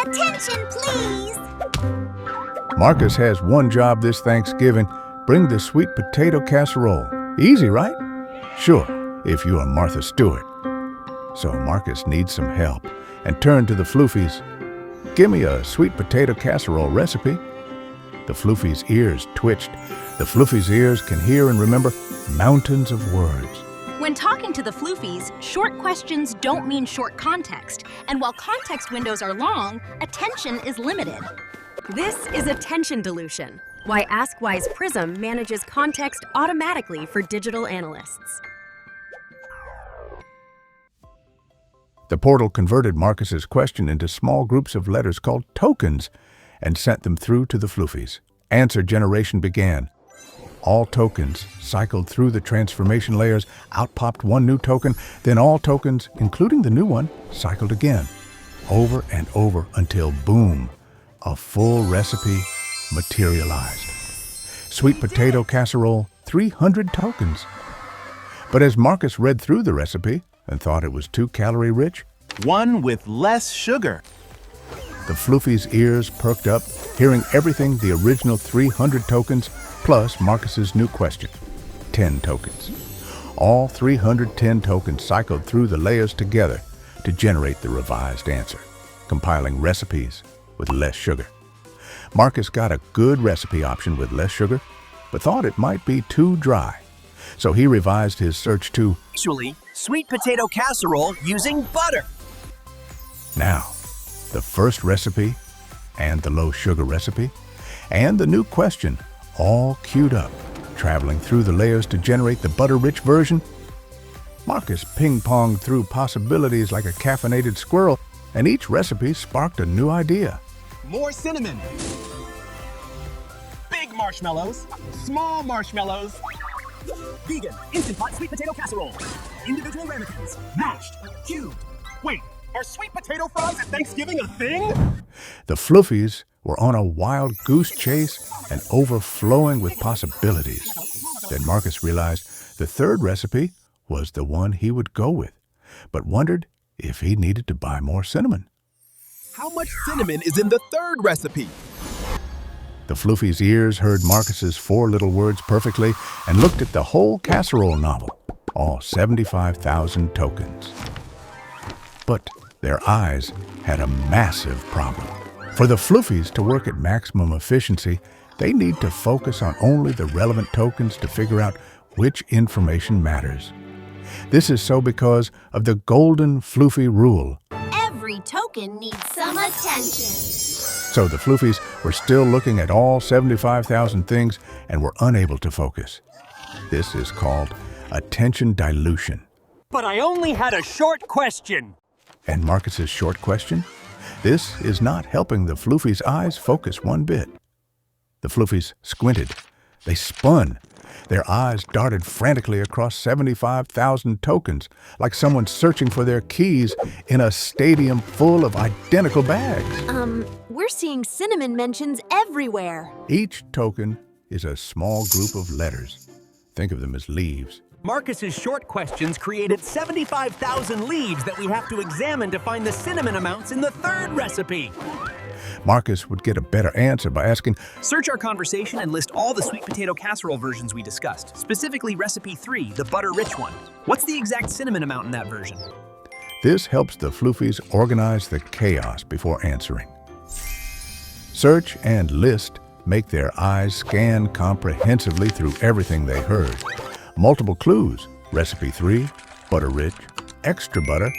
Attention, please! Marcus has one job this Thanksgiving. Bring the sweet potato casserole. Easy, right? Sure, if you are Martha Stewart. So Marcus needs some help and turned to the Floofies. Give me a sweet potato casserole recipe. The Floofies' ears twitched. The Floofies' ears can hear and remember mountains of words. When talking to the Floofies, short questions don't mean short context. And while context windows are long, attention is limited. This is attention dilution, why AskWise Prism manages context automatically for digital analysts. The portal converted Marcus's question into small groups of letters called tokens and sent them through to the Floofies. Answer generation began. All tokens cycled through the transformation layers, out popped one new token, then all tokens, including the new one, cycled again, over and over until boom, a full recipe materialized. Sweet potato casserole, 300 tokens. But as Marcus read through the recipe and thought it was too calorie-rich, one with less sugar. the Floofies' ears perked up, hearing everything the original 300 tokens plus Marcus's new question, 10 tokens. All 310 tokens cycled through the layers together to generate the revised answer, compiling recipes with less sugar. Marcus got a good recipe option with less sugar, but thought it might be too dry. So he revised his search to Actually, sweet potato casserole using butter. now the first recipe and the low sugar recipe and the new question all queued up, traveling through the layers to generate the butter-rich version. Marcus ping-ponged through possibilities like a caffeinated squirrel, and each recipe sparked a new idea. More cinnamon. Big marshmallows. Small marshmallows. Vegan, instant pot sweet potato casserole. Individual ramekins. Mashed. Cubed. Wait, are sweet potato fries at Thanksgiving a thing? The Floofies were on a wild goose chase and overflowing with possibilities. Then Marcus realized the third recipe was the one he would go with, but wondered if he needed to buy more cinnamon. How much cinnamon is in the third recipe? The Floofies' ears heard Marcus's four little words perfectly and looked at the whole casserole novel, all 75,000 tokens. But their eyes had a massive problem. For the Floofies to work at maximum efficiency, they need to focus on only the relevant tokens to figure out which information matters. This is so because of the golden Floofie rule. Every token needs some attention. So the Floofies were still looking at all 75,000 things and were unable to focus. This is called attention dilution. But I only had a short question. And Marcus's short question? This is not helping the Floofies' eyes focus one bit. The Floofies squinted. They spun. Their eyes darted frantically across 75,000 tokens, like someone searching for their keys in a stadium full of identical bags. We're seeing cinnamon mentions everywhere. Each token is a small group of letters. Think of them as leaves. Marcus's short questions created 75,000 leaves that we have to examine to find the cinnamon amounts in the third recipe. Marcus would get a better answer by asking, Search our conversation and list all the sweet potato casserole versions we discussed, specifically recipe 3, the butter-rich one. What's the exact cinnamon amount in that version? This helps the Floofies organize the chaos before answering. Search and list make their eyes scan comprehensively through everything they heard. Multiple clues, recipe 3, butter-rich, extra butter,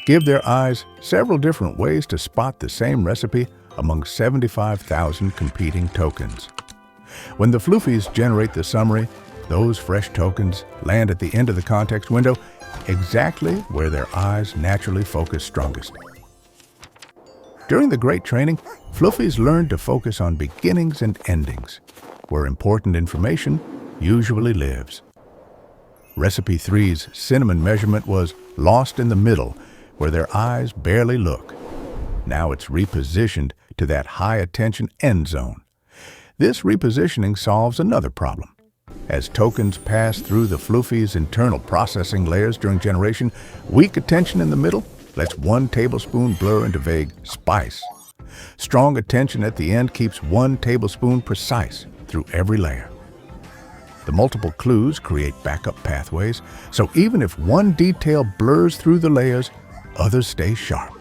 give their eyes several different ways to spot the same recipe among 75,000 competing tokens. When the Floofies generate the summary, those fresh tokens land at the end of the context window exactly where their eyes naturally focus strongest. During the great training, Floofies learned to focus on beginnings and endings, where important information usually lives. Recipe 3's cinnamon measurement was lost in the middle, where their eyes barely look. Now it's repositioned to that high-attention end zone. This repositioning solves another problem. As tokens pass through the Floofies' internal processing layers during generation, weak attention in the middle lets 1 tablespoon blur into vague spice. Strong attention at the end keeps 1 tablespoon precise through every layer. The multiple clues create backup pathways, so even if one detail blurs through the layers, others stay sharp.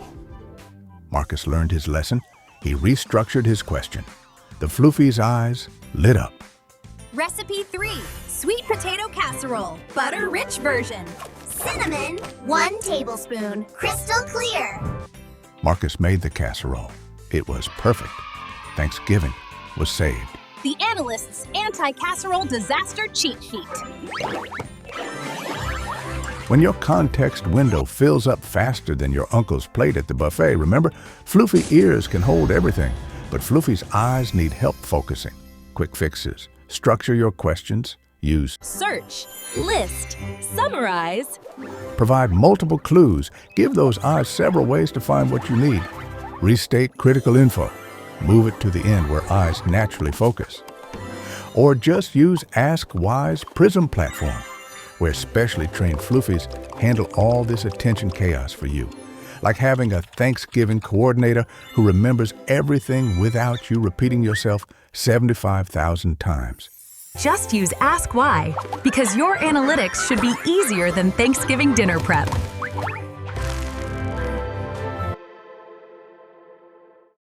Marcus learned his lesson. He restructured his question. The Floofies' eyes lit up. Recipe 3, sweet potato casserole, butter-rich version. Cinnamon, 1 tablespoon, crystal clear. Marcus made the casserole. It was perfect. Thanksgiving was saved. The analyst's anti-casserole disaster cheat sheet. When your context window fills up faster than your uncle's plate at the buffet, remember, Floofy ears can hold everything, but Floofy's eyes need help focusing. Quick fixes. Structure your questions. Use Search, list, summarize. Provide multiple clues. Give those eyes several ways to find what you need. Restate critical info. Move it to the end where eyes naturally focus. Or just use Ask Wise Prism platform, where specially trained Floofies handle all this attention chaos for you. Like having a Thanksgiving coordinator who remembers everything without you repeating yourself 75,000 times. Just use Ask Why, because your analytics should be easier than Thanksgiving dinner prep.